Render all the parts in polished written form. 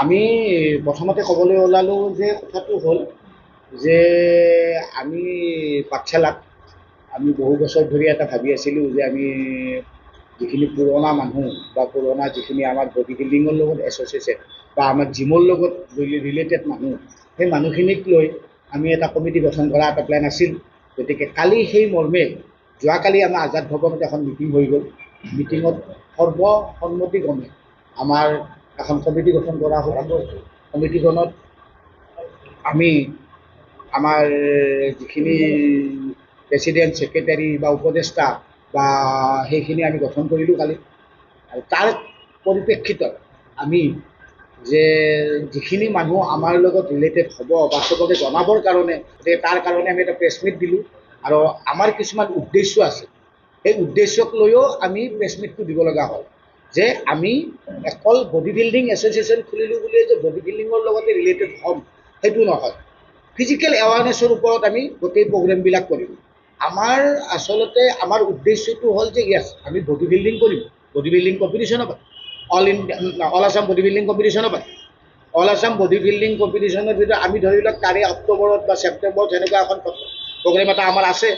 আমি প্ৰথমতে ক'বলৈ ওলালোঁ যে কথাটো হ'ল যে আমি পাঠশালাত আমি বহু বছৰ ধৰি এটা ভাবি আছিলোঁ যে আমি যিখিনি পুৰণা মানুহ বা পুৰণা যিখিনি আমাৰ বডি বিল্ডিঙৰ লগত এছ'চিয়েটেড বা আমাৰ জিমৰ লগত ৰিলেটেড মানুহ, সেই মানুহখিনিক লৈ আমি এটা কমিটি গঠন কৰা এটা প্লেন আছিল। গতিকে কালি সেই মৰ্মে যোৱাকালি আমাৰ আজাদ ভৱনত এখন মিটিং হৈ গ'ল। মিটিঙত সৰ্বসন্মতিক্ৰমে আমাৰ এখন কমিটি গঠন কৰা হ'ল। কমিটিখনত আমি আমাৰ যিখিনি প্ৰেচিডেণ্ট, ছেক্ৰেটাৰী বা উপদেষ্টা বা সেইখিনি আমি গঠন কৰিলোঁ কালি। আৰু তাৰ পৰিপ্ৰেক্ষিতত আমি যে যিখিনি মানুহ আমাৰ লগত ৰিলেটেড হ'ব বা চবকে জনাবৰ কাৰণে, যে তাৰ কাৰণে আমি এটা প্ৰেছ মিট দিলোঁ। আৰু আমাৰ কিছুমান উদ্দেশ্য আছে, সেই উদ্দেশ্যক লৈও আমি প্ৰেছ মিটটো দিব লগা হ'ল। যে আমি অকল বডি বিল্ডিং এছ'চিয়েশ্যন খুলিলোঁ বুলিয়ে যে বডি বিল্ডিঙৰ লগতে ৰিলেটেড হ'ম সেইটো নহয়। ফিজিকেল এৱাৰনেছৰ ওপৰত আমি গোটেই প্ৰগ্ৰেমবিলাক কৰিম। আমাৰ আচলতে আমাৰ উদ্দেশ্যটো হ'ল যে য়েছ আমি বডি বিল্ডিং কৰিম, বডি বিল্ডিং কম্পিটিশ্যনো পাতিম, অল আছাম বডি বিল্ডিং কম্পিটিশ্যনো পাতিম। অল আছাম বডি বিল্ডিং কম্পিটিশ্যনৰ ভিতৰত আমি ধৰি লওক তাৰে অক্টোবৰত বা ছেপ্টেম্বৰত সেনেকুৱা এখন প্ৰগ্ৰেম এটা আমাৰ আছে।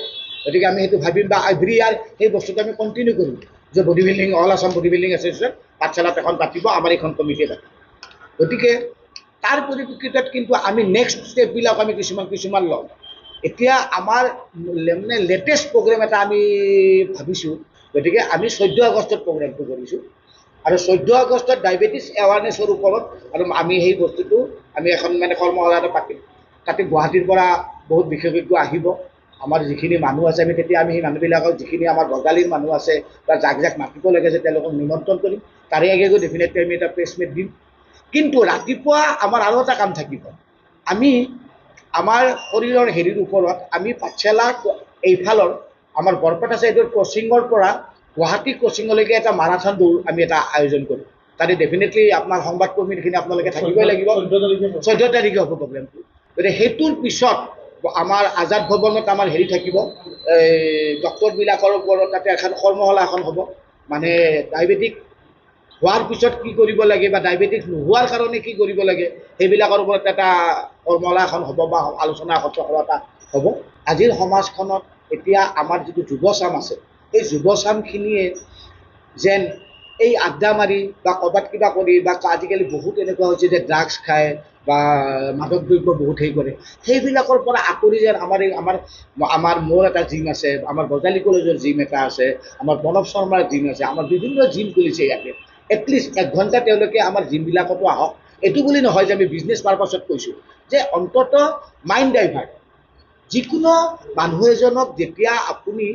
গতিকে আমি সেইটো ভাবিম বা এভৰি ইয়াৰ সেই বস্তুটো আমি কণ্টিনিউ কৰিম যে body building all Assam body building association পাঠশালাত এখন পাতিব, আমাৰ এইখন কমিটিয়ে পাতিব। গতিকে তাৰ পৰিপ্ৰেক্ষিতত কিন্তু আমি নেক্সট ষ্টেপবিলাক আমি কিছুমান লওঁ। এতিয়া আমাৰ মানে লেটেষ্ট প্ৰগ্ৰেম এটা আমি ভাবিছোঁ। গতিকে আমি 14 আগষ্টত প্ৰগ্ৰেমটো কৰিছোঁ। আৰু 14 আগষ্টত ডায়েবেটিছ এৱাৰনেছৰ ওপৰত আৰু আমি সেই বস্তুটো আমি এখন মানে কৰ্মশালা এটা পাতিম। তাতে গুৱাহাটীৰ পৰা বহুত বিশেষজ্ঞ আহিব। আমাৰ যিখিনি মানুহ আছে আমি তেতিয়া আমি সেই মানুহবিলাকক যিখিনি আমাৰ বজালীৰ মানুহ আছে বা যাক যাক মাতিব লাগে যে তেওঁলোকক নিমন্ত্ৰণ কৰিম। তাৰে আগে গৈ ডেফিনেটলি আমি এটা প্ৰেছ মিট দিম। কিন্তু ৰাতিপুৱা আমাৰ আৰু এটা কাম থাকিব। আমি আমাৰ শৰীৰৰ হেৰিৰ ওপৰত আমি পাঠশালা এইফালৰ আমাৰ বৰপেটা ছাইডৰ ক্ৰচিঙৰ পৰা গুৱাহাটী ক্ৰচিঙলৈকে এটা মাৰাথন দৌৰ আমি এটা আয়োজন কৰোঁ। তাতে ডেফিনেটলি আপোনাৰ সংবাদকৰ্মীখিনি আপোনালোকে থাকিবই লাগিব। 14 তাৰিখে হ'ব প্ৰগ্ৰেমটো। গতিকে সেইটোৰ পিছত আমাৰ আজাদ ভৱনত আমাৰ হেৰি থাকিব, ডক্টৰবিলাকৰ ওপৰত তাতে এখন কৰ্মশালা এখন হ'ব। মানে ডায়েবেটিক হোৱাৰ পিছত কি কৰিব লাগে বা ডায়েবেটিছ নোহোৱাৰ কাৰণে কি কৰিব লাগে সেইবিলাকৰ ওপৰত এটা কৰ্মশালা এখন হ'ব বা আলোচনা চক্ৰ এটা হ'ব। আজিৰ সমাজখনত এতিয়া আমাৰ যিটো যুৱচাম আছে, এই যুৱচামখিনিয়ে যেন এই আড্ডা মাৰি বা ক'ৰবাত কিবা কৰি বা আজিকালি বহুত এনেকুৱা হৈছে যে ড্ৰাগছ খায় বা মাদক দ্ৰব্য বহুত হেৰি কৰে, সেইবিলাকৰ পৰা আঁতৰি যেন আমাৰ মোৰ এটা জিম আছে, আমাৰ বজালী কলেজৰ জিম এটা আছে, আমাৰ প্ৰণৱ শৰ্মাৰ জিম আছে, আমাৰ বিভিন্ন জিম খুলিছে ইয়াতে। এটলিষ্ট 1 ঘণ্টা তেওঁলোকে আমাৰ জিমবিলাকতো আহক। এইটো বুলি নহয় যে আমি বিজনেছ পাৰপাছত কৈছোঁ, যে অন্তত মাইণ্ড ডাইভাৰ্ট। যিকোনো মানুহ এজনক যেতিয়া আপুনি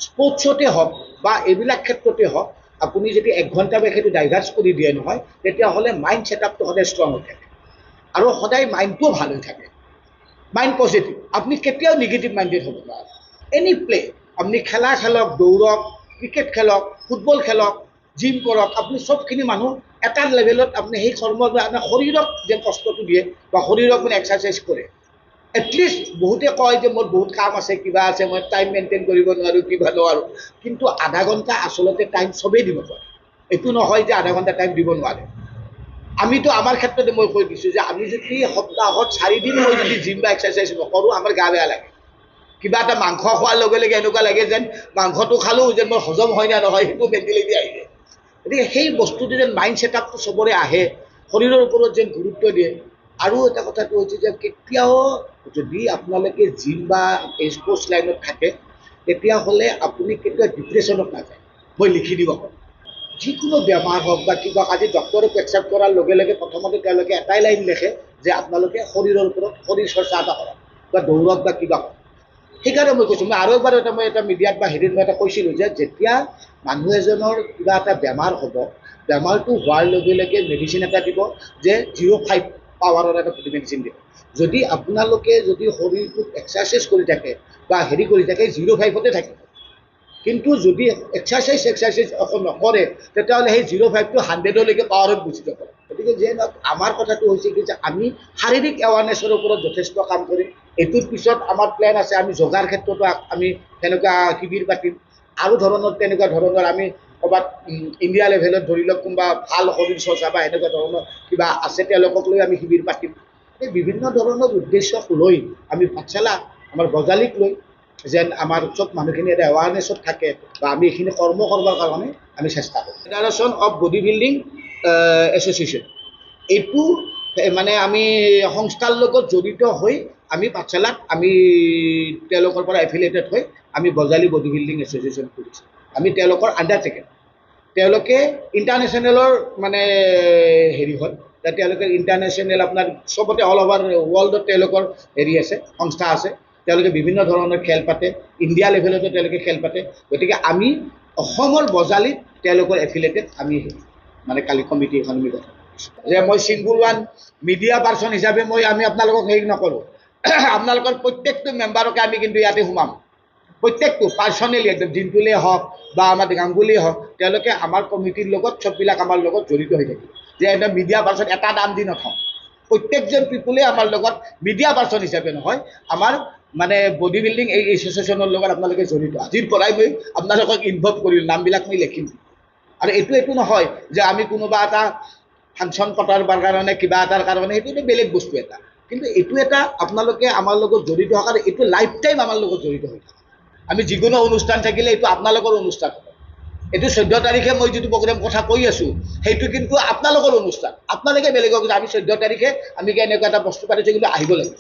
স্পৰ্টছতে হওক বা এইবিলাক ক্ষেত্ৰতে হওক আপুনি যদি 1 ঘণ্টা বা সেইটো ডাইভাৰ্ছ কৰি দিয়ে নহয়, তেতিয়াহ'লে মাইণ্ড ছেটআপটো সদায় ষ্ট্ৰং হৈ থাকে আৰু সদায় মাইণ্ডটোও ভাল হৈ থাকে। মাইণ্ড পজিটিভ, আপুনি কেতিয়াও নিগেটিভ মাইণ্ডেড হ'ব নোৱাৰে। এনি প্লে, আপুনি খেলা খেলক, দৌৰক, ক্ৰিকেট খেলক, ফুটবল খেলক, জিম কৰক, আপুনি চবখিনি মানুহ এটা লেভেলত আপুনি সেই কৰ্ম আপোনাৰ শৰীৰক যে কষ্টটো দিয়ে বা শৰীৰক মানে এক্সাৰচাইজ কৰে। এটলিষ্ট বহুতে কয় যে মোৰ বহুত কাম আছে, কিবা আছে, মই টাইম মেইনটেইন কৰিব নোৱাৰোঁ, কিবা নোৱাৰোঁ। কিন্তু আধা ঘণ্টা আচলতে টাইম চবেই দিব পাৰে। এইটো নহয় যে আধা ঘণ্টা টাইম দিব নোৱাৰে। আমিতো আমাৰ ক্ষেত্ৰতে মই কৈ দিছোঁ যে আমি যদি সপ্তাহত 4 দিন মই যদি জিম বা এক্সাৰচাইজ নকৰোঁ, আমাৰ গা বেয়া লাগে। কিবা এটা মাংস খোৱাৰ লগে লগে এনেকুৱা লাগে যেন মাংসটো খালোঁ যেন মোৰ হজম হয় নে নহয় সেইটো মেণ্টেলিটি আহি যায়। গতিকে সেই বস্তুটো যেন মাইণ্ড ছেটআপটো চবৰে আহে, শৰীৰৰ ওপৰত যেন গুৰুত্ব দিয়ে। আৰু এটা কথাটো হৈছে যে কেতিয়াও যদি আপোনালোকে জিম বা স্পৰ্টছ লাইনত থাকে, তেতিয়াহ'লে আপুনি কেতিয়াও ডিপ্ৰেশ্যনত নাযায়। মই লিখি দিব পাৰোঁ। যিকোনো বেমাৰ হওক বা কিবা, আজি ডক্টৰে প্ৰেছক্ৰাইব কৰাৰ লগে লগে প্ৰথমতে তেওঁলোকে এটাই লাইন লিখে যে আপোনালোকে শৰীৰৰ ওপৰত শৰীৰ চৰ্চা এটা কৰক বা দৌৰক বা কিবা কৰক। সেইকাৰণে মই কৈছোঁ, মই আৰু এবাৰ মই এটা মিডিয়াত বা হেৰিত মই এটা কৈছিলোঁ যে যেতিয়া মানুহ এজনৰ কিবা এটা বেমাৰ হ'ব, বেমাৰটো হোৱাৰ লগে লগে মেডিচিন এটা দিব যে 0.5 পাৱাৰৰ এটা মেডিচিন দিব। যদি আপোনালোকে যদি শৰীৰটোত এক্সাৰচাইজ কৰি থাকে বা হেৰি কৰি থাকে 0.5তে থাকিব। কিন্তু যদি এক্সাৰচাইজ অকল নকৰে, তেতিয়াহ'লে সেই 0.5টো 100লৈকে পাৱাৰত গুচি যাব। গতিকে যে আমাৰ কথাটো হৈছে কি যে আমি শাৰীৰিক এৱাৰনেছৰ ওপৰত যথেষ্ট কাম কৰিম। এইটোৰ পিছত আমাৰ প্লেন আছে আমি যোগাৰ ক্ষেত্ৰতো আমি তেনেকুৱা শিবিৰ পাতিম। আৰু তেনেকুৱা ধৰণৰ আমি ক'ৰবাত ইণ্ডিয়া লেভেলত ধৰি লওক কোনোবা ভাল শৰীৰ চৰ্চা বা এনেকুৱা ধৰণৰ কিবা আছে তেওঁলোকক লৈ আমি শিবিৰ পাতিম। এই বিভিন্ন ধৰণৰ উদ্দেশ্যক লৈ আমি পাঠশালা আমাৰ গজালিক লৈ যেন আমাৰ চব মানুহখিনি এটা এৱাৰনেছত থাকে বা আমি এইখিনি কৰ্ম কৰিবৰ কাৰণে আমি চেষ্টা কৰোঁ। Federation of body building association এইটো মানে আমি সংস্থাৰ লগত জড়িত হৈ আমি পাঠশালাত আমি তেওঁলোকৰ পৰা এফিলিয়েটেড হৈ আমি গজালি বডি বিল্ডিং এছ'চিয়েশ্যন খুলিছোঁ। আমি তেওঁলোকৰ আণ্ডাৰটেকাৰ। তেওঁলোকে ইণ্টাৰনেশ্যনেলৰ মানে হেৰি হয়, তেওঁলোকে ইণ্টাৰনেশ্যনেল আপোনাৰ চবতে অল অভাৰ ৱৰ্ল্ডত তেওঁলোকৰ হেৰি আছে, সংস্থা আছে। তেওঁলোকে বিভিন্ন ধৰণৰ খেল পাতে, ইণ্ডিয়া লেভেলতো তেওঁলোকে খেল পাতে। গতিকে আমি অসমৰ গজালিত তেওঁলোকৰ এফিলিয়েটেড আমি মানে কালি কমিটি এখন আমি গঠন কৰিছোঁ। যে মই ছিংগুল ওৱান মিডিয়া পাৰ্চন হিচাপে আমি আপোনালোকক হেৰি নকৰোঁ। আপোনালোকৰ প্ৰত্যেকটো মেম্বাৰকে আমি কিন্তু ইয়াতে সোমাম, প্ৰত্যেকটো পাৰ্চনেলি একদম জিন্তুলেই হওক বা আমাৰ গাংগুলীয়ে হওক, তেওঁলোকে আমাৰ কমিটিৰ লগত চববিলাক আমাৰ লগত জড়িত হৈ থাকিব। যে একদম মিডিয়া পাৰ্চন এটা দাম দি নথওঁ। প্ৰত্যেকজন পিপুলে আমাৰ লগত মিডিয়া পাৰ্চন হিচাপে নহয়, আমাৰ মানে বডি বিল্ডিং এই এছ'চিয়েশ্যনৰ লগত আপোনালোকে জড়িত। আজিৰ পৰাই মই আপোনালোকক ইনভল্ভ কৰিলোঁ, নামবিলাক মই লিখিম। আৰু এইটো নহয় যে আমি কোনোবা এটা ফাংচন পতাৰ কাৰণে কিবা এটাৰ কাৰণে, সেইটো বেলেগ বস্তু এটা। কিন্তু এইটো এটা আপোনালোকে আমাৰ লগত জড়িত হোৱাৰ কাৰণে এইটো লাইফ টাইম আমাৰ লগত জড়িত হৈ থাকে। আমি যিকোনো অনুষ্ঠান থাকিলে এইটো আপোনালোকৰ অনুষ্ঠান হ'ব। এইটো 14 তাৰিখে মই যিটো প্ৰগ্ৰেম কথা কৈ আছোঁ, সেইটো কিন্তু আপোনালোকৰ অনুষ্ঠান। আপোনালোকে বেলেগক আমি 14 তাৰিখে আমি এনেকুৱা এটা বস্তু পাতিছোঁ, কিন্তু আহিব লাগিব।